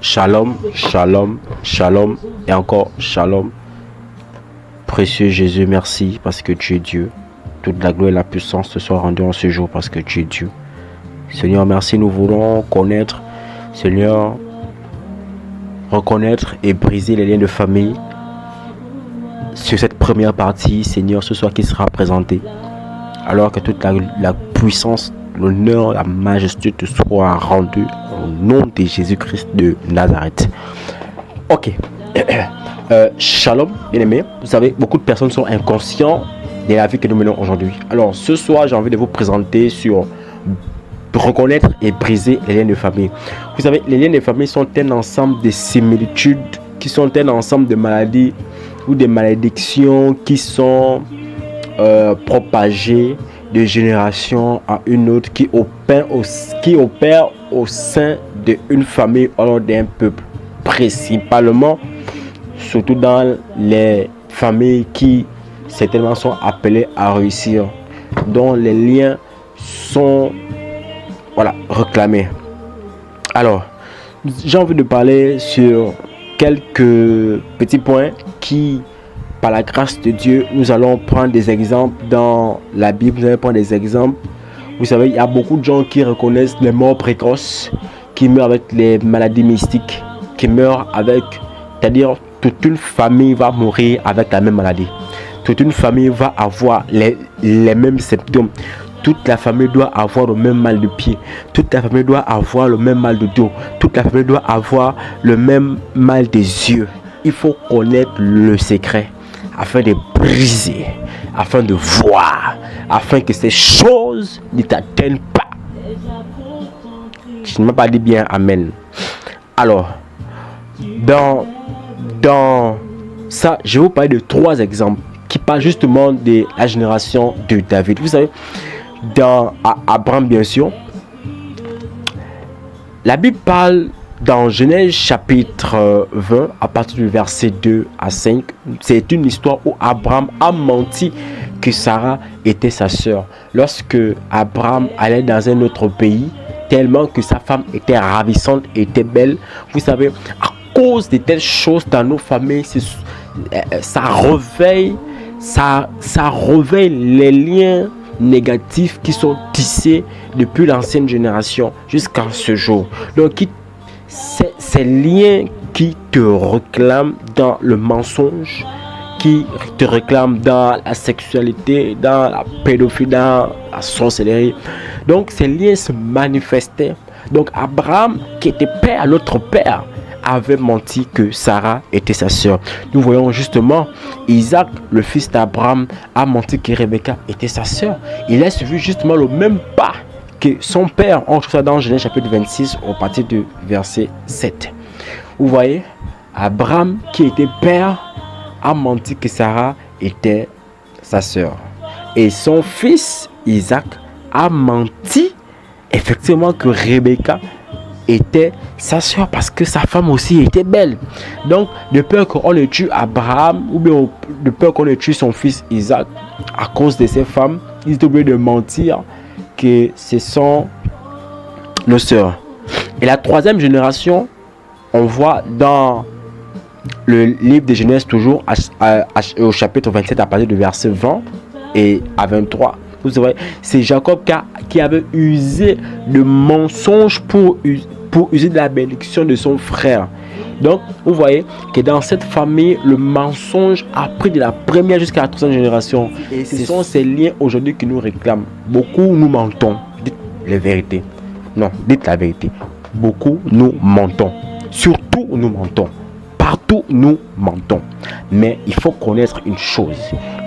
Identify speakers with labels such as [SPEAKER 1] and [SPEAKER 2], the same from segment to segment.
[SPEAKER 1] Shalom, shalom, shalom et encore shalom. Précieux Jésus, merci parce que tu es Dieu. Toute la gloire et la puissance te soient rendues en ce jour parce que tu es Dieu. Seigneur, merci, nous voulons connaître, Seigneur, reconnaître et briser les liens de famille sur cette première partie, Seigneur, ce soir qui sera présentée. Alors que toute la puissance, l'honneur, la majesté te soit rendue au nom de Jésus-Christ de Nazareth. Ok. Shalom, bien-aimés. Vous savez, beaucoup de personnes sont inconscientes de la vie que nous menons aujourd'hui. Alors, ce soir, j'ai envie de vous présenter sur reconnaître et briser les liens de famille. Vous savez, les liens de famille sont un ensemble de similitudes, qui sont un ensemble de maladies ou des malédictions qui sont propagées de génération à une autre, qui opèrent au sein d'une famille ou d'un peuple, principalement, surtout dans les familles qui certainement sont appelées à réussir, dont les liens sont réclamés. Alors, j'ai envie de parler sur quelques petits points qui, par la grâce de Dieu, nous allons prendre des exemples dans la Bible. Nous allons prendre des exemples. Vous savez, il y a beaucoup de gens qui reconnaissent les morts précoces, qui meurent avec les maladies mystiques, qui meurent avec, c'est-à-dire toute une famille va mourir avec la même maladie. Toute une famille va avoir les mêmes symptômes. Toute la famille doit avoir le même mal de pied. Toute la famille doit avoir le même mal de dos. Toute la famille doit avoir le même mal des yeux. Il faut connaître le secret afin de briser, afin de voir, afin que ces choses ne t'atteignent pas. Je ne m'ai pas dit bien amen. Alors, dans ça, je vais vous parler de 3 exemples qui parlent justement de la génération de David. Vous savez, dans Abraham, bien sûr, la Bible parle dans Genèse chapitre 20 à partir du verset 2 à 5. C'est une histoire où Abraham a menti que Sarah était sa sœur. Lorsque Abraham allait dans un autre pays, tellement que sa femme était ravissante, était belle, vous savez, à cause de telles choses dans nos familles, ça réveille les liens négatifs qui sont tissés depuis l'ancienne génération jusqu'à ce jour. Donc, ces liens qui te réclament dans le mensonge, qui te réclament dans la sexualité, dans la pédophilie, dans la sorcellerie. Donc, ces liens se manifestaient. Donc, Abraham, qui était père à l'autre père, avait menti que Sarah était sa sœur. Nous voyons justement Isaac, le fils d'Abraham, a menti que Rebecca était sa sœur. Il a suivi justement le même pas que son père. On trouve ça dans Genèse chapitre 26 au partir du verset 7. Vous voyez, Abraham, qui était père, a menti que Sarah était sa sœur. Et son fils Isaac a menti effectivement que Rebecca était sa soeur parce que sa femme aussi était belle. Donc, de peur qu'on ne tue Abraham ou bien de peur qu'on ne tue son fils Isaac à cause de ses femmes, il est obligé de mentir que ce sont nos sœurs. Et la 3e génération, on voit dans le livre de Genèse toujours au chapitre 27 à partir du verset 20 et à 23. Vous savez, c'est Jacob qui avait usé de mensonges pour user de la bénédiction de son frère. Donc, vous voyez que dans cette famille, le mensonge a pris de la première jusqu'à la 3e génération. Et ce sont ces liens aujourd'hui qui nous réclament. Beaucoup nous mentons. Dites la vérité. Non, dites la vérité. Beaucoup nous mentons. Surtout nous mentons. Partout nous mentons. Mais il faut connaître une chose.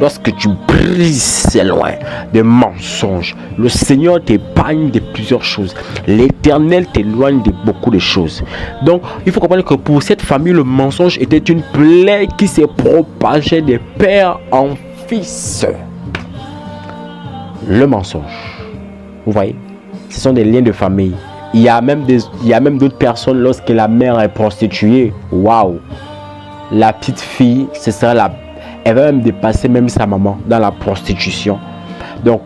[SPEAKER 1] Lorsque tu brises ces loin des mensonges, le Seigneur t'épargne de plusieurs choses. L'Éternel t'éloigne de beaucoup de choses. Donc, il faut comprendre que pour cette famille, le mensonge était une plaie qui s'est propagée de père en fils. Le mensonge. Vous voyez, ce sont des liens de famille. Il y a même d'autres personnes, lorsque la mère est prostituée, waouh, la petite fille, elle va même dépasser même sa maman dans la prostitution. Donc,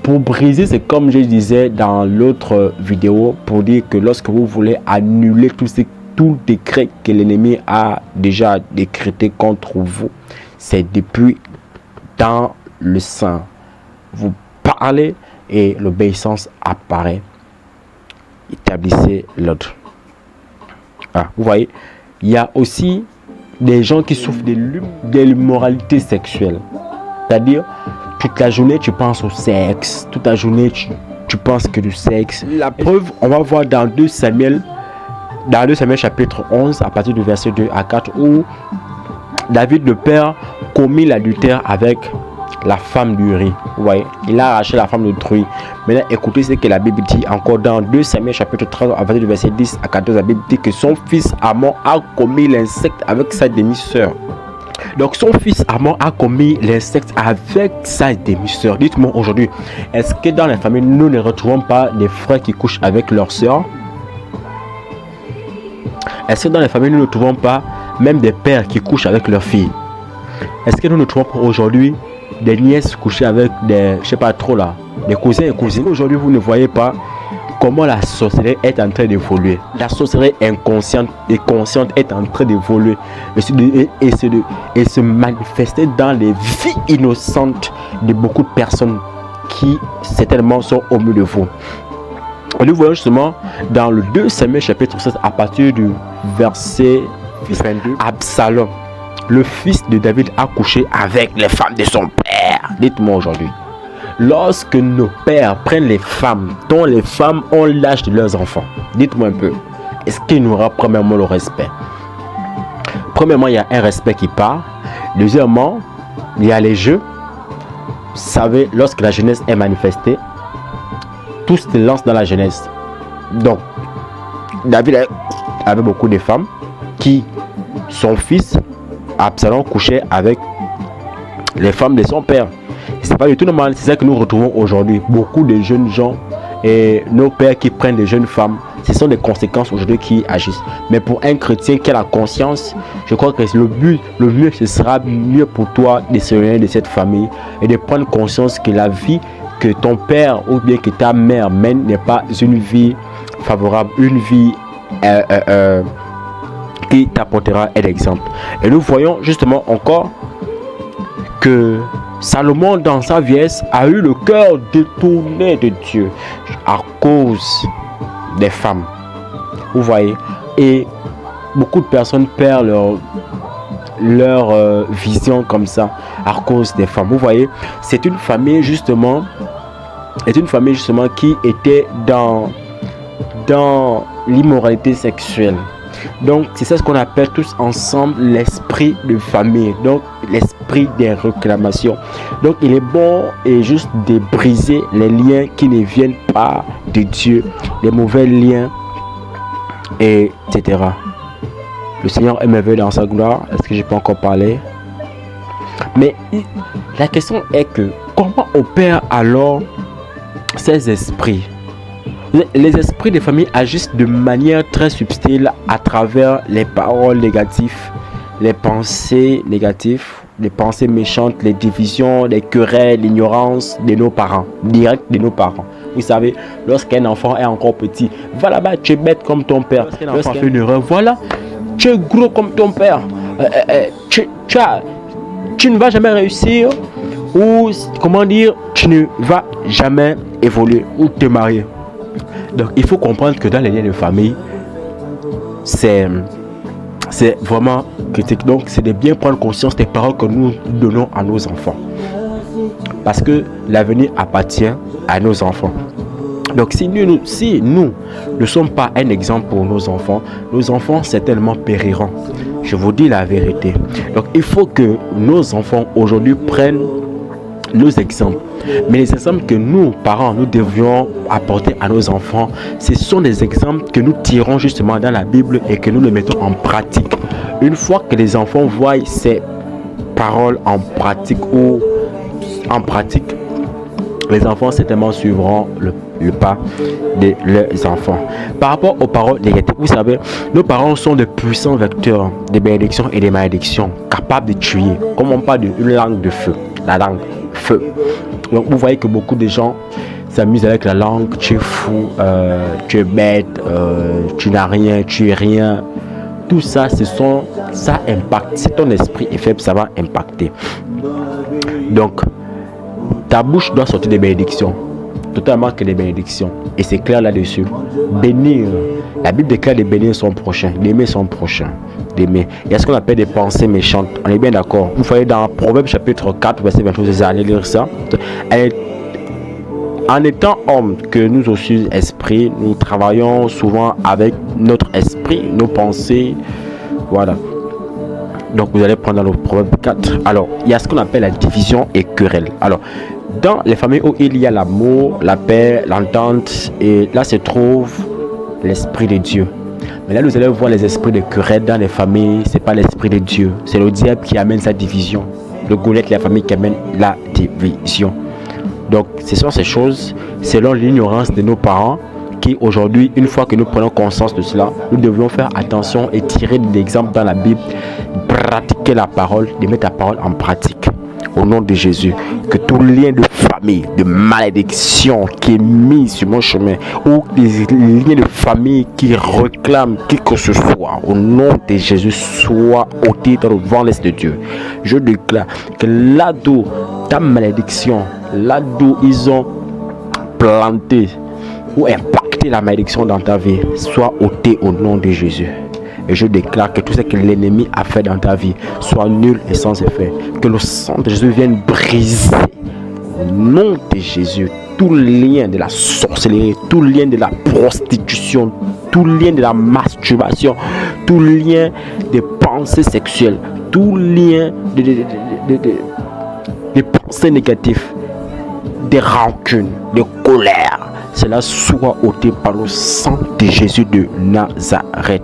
[SPEAKER 1] Pour briser, c'est comme je disais dans l'autre vidéo, pour dire que lorsque vous voulez annuler tout décret que l'ennemi a déjà décrété contre vous, c'est depuis dans le sang. Vous parlez et l'obéissance apparaît. Établissez l'ordre. Ah, vous voyez, il y a aussi des gens qui souffrent de l'immoralité sexuelle. C'est-à-dire, toute la journée, tu penses au sexe. Toute la journée, tu penses que du sexe. La preuve, on va voir dans 2 Samuel chapitre 11, à partir du verset 2 à 4, où David, le père, commit l'adultère avec la femme d'Uri. Vous voyez, il a arraché la femme d'Uri. Maintenant, écoutez ce que la Bible dit encore dans 2 Samuel chapitre 13, à partir du verset 10 à 14. La Bible dit que son fils Amon a commis l'inceste avec sa demi-sœur. Donc son fils Amon a commis l'inceste avec sa demi-sœur. Dites-moi aujourd'hui, est-ce que dans les familles, nous ne retrouvons pas des frères qui couchent avec leurs sœurs? Est-ce que dans les familles, nous ne trouvons pas même des pères qui couchent avec leurs filles? Est-ce que nous ne trouvons pas aujourd'hui des nièces couchées avec des, je sais pas trop là, des cousins et cousines? Aujourd'hui, vous ne voyez pas comment la sorcellerie est en train d'évoluer. La sorcellerie inconsciente et consciente est en train d'évoluer et se manifester dans les vies innocentes de beaucoup de personnes qui certainement sont au milieu de vous. Nous voyons justement dans le 2 Samuel chapitre 16 à partir du verset 22, Absalom, le fils de David, a couché avec les femmes de son père. Dites-moi aujourd'hui, lorsque nos pères prennent les femmes, dont les femmes ont l'âge de leurs enfants, dites-moi un peu, est-ce qu'il nous aura premièrement le respect? Premièrement, il y a un respect qui part. Deuxièmement, il y a les jeux. Vous savez, lorsque la jeunesse est manifestée, tout se lance dans la jeunesse. Donc, David avait beaucoup de femmes qui, son fils, Absalom, couchait avec les femmes de son père. C'est pas du tout normal, c'est ça que nous retrouvons aujourd'hui. Beaucoup de jeunes gens et nos pères qui prennent des jeunes femmes, ce sont des conséquences aujourd'hui qui agissent. Mais pour un chrétien qui a la conscience, je crois que le mieux, ce sera mieux pour toi de s'éloigner de cette famille et de prendre conscience que la vie que ton père ou bien que ta mère mène n'est pas une vie favorable, une vie qui t'apportera un exemple. Et nous voyons justement encore que Salomon, dans sa vieillesse, a eu le cœur détourné de Dieu à cause des femmes. Vous voyez, et beaucoup de personnes perdent leur vision comme ça à cause des femmes. Vous voyez, c'est une famille justement qui était dans l'immoralité sexuelle. Donc c'est ça ce qu'on appelle tous ensemble l'esprit de famille, donc l'esprit des réclamations. Donc il est bon et juste de briser les liens qui ne viennent pas de Dieu, les mauvais liens, etc. Le Seigneur est merveilleux dans sa gloire. Est-ce que je peux encore parler? Mais la question est que comment opèrent alors ces esprits? Les esprits des familles agissent de manière très subtile à travers les paroles négatives, les pensées négatives, les pensées méchantes, les divisions, les querelles, l'ignorance de nos parents, direct de nos parents. Vous savez, lorsqu'un enfant est encore petit, va là-bas, tu es bête comme ton père. Lorsqu'un enfant fait une erreur, voilà, tu es gros comme ton père. Tu ne vas jamais réussir, ou comment dire, tu ne vas jamais évoluer ou te marier. Donc il faut comprendre que dans les liens de famille, c'est vraiment critique. Donc c'est de bien prendre conscience des paroles que nous donnons à nos enfants, parce que l'avenir appartient à nos enfants. Donc si nous ne sommes pas un exemple pour nos enfants certainement périront. Je vous dis la vérité. Donc il faut que nos enfants aujourd'hui prennent nos exemples. Mais les exemples que nous, parents, nous devions apporter à nos enfants, ce sont des exemples que nous tirons justement dans la Bible et que nous les mettons en pratique. Une fois que les enfants voient ces paroles en pratique, les enfants certainement suivront le pas de leurs enfants. Par rapport aux paroles négatives, vous savez, nos parents sont de puissants vecteurs de bénédictions et de malédictions, capables de tuer. Comme on parle d'une langue de feu, la langue feu. Donc vous voyez que beaucoup de gens s'amusent avec la langue. Tu es fou, tu es bête, tu n'as rien, tu es rien. Tout ça, ça impacte. Si ton esprit est faible, ça va impacter. Donc, ta bouche doit sortir des bénédictions. Totalement que des bénédictions. Et c'est clair là-dessus. Bénir. La Bible déclare de bénir son prochain, d'aimer son prochain. D'aimer. Il y a ce qu'on appelle des pensées méchantes. On est bien d'accord. Vous voyez dans Proverbe chapitre 4, verset 28, vous allez lire ça. En étant homme, que nous aussi, esprit, nous travaillons souvent avec notre esprit, nos pensées. Voilà. Donc vous allez prendre dans le Proverbe 4. Alors, il y a ce qu'on appelle la division et querelle. Alors, dans les familles où il y a l'amour, la paix, l'entente, et là se trouve l'esprit de Dieu. Mais là, vous allez voir les esprits de querelle dans les familles, c'est pas l'esprit de Dieu. C'est le diable qui amène sa division. Le Goliath, la famille qui amène la division. Donc, ce sont ces choses, selon l'ignorance de nos parents, qui aujourd'hui, une fois que nous prenons conscience de cela, nous devons faire attention et tirer de l'exemple dans la Bible, pratiquer la parole, de mettre la parole en pratique. Au nom de Jésus, que tout lien de famille, de malédiction qui est mis sur mon chemin, ou des liens de famille qui réclament qui que ce soit, au nom de Jésus, soit ôté dans le vent l'Est de Dieu. Je déclare que là d'où ta malédiction, là d'où ils ont planté ou impacté la malédiction dans ta vie, soit ôté au nom de Jésus. Et je déclare que tout ce que l'ennemi a fait dans ta vie soit nul et sans effet. Que le sang de Jésus vienne briser au nom de Jésus tout lien de la sorcellerie, tout lien de la prostitution, tout lien de la masturbation, tout lien des pensées sexuelles, tout lien des pensées négatives, des rancunes, de colère. Cela soit ôté par le sang de Jésus de Nazareth.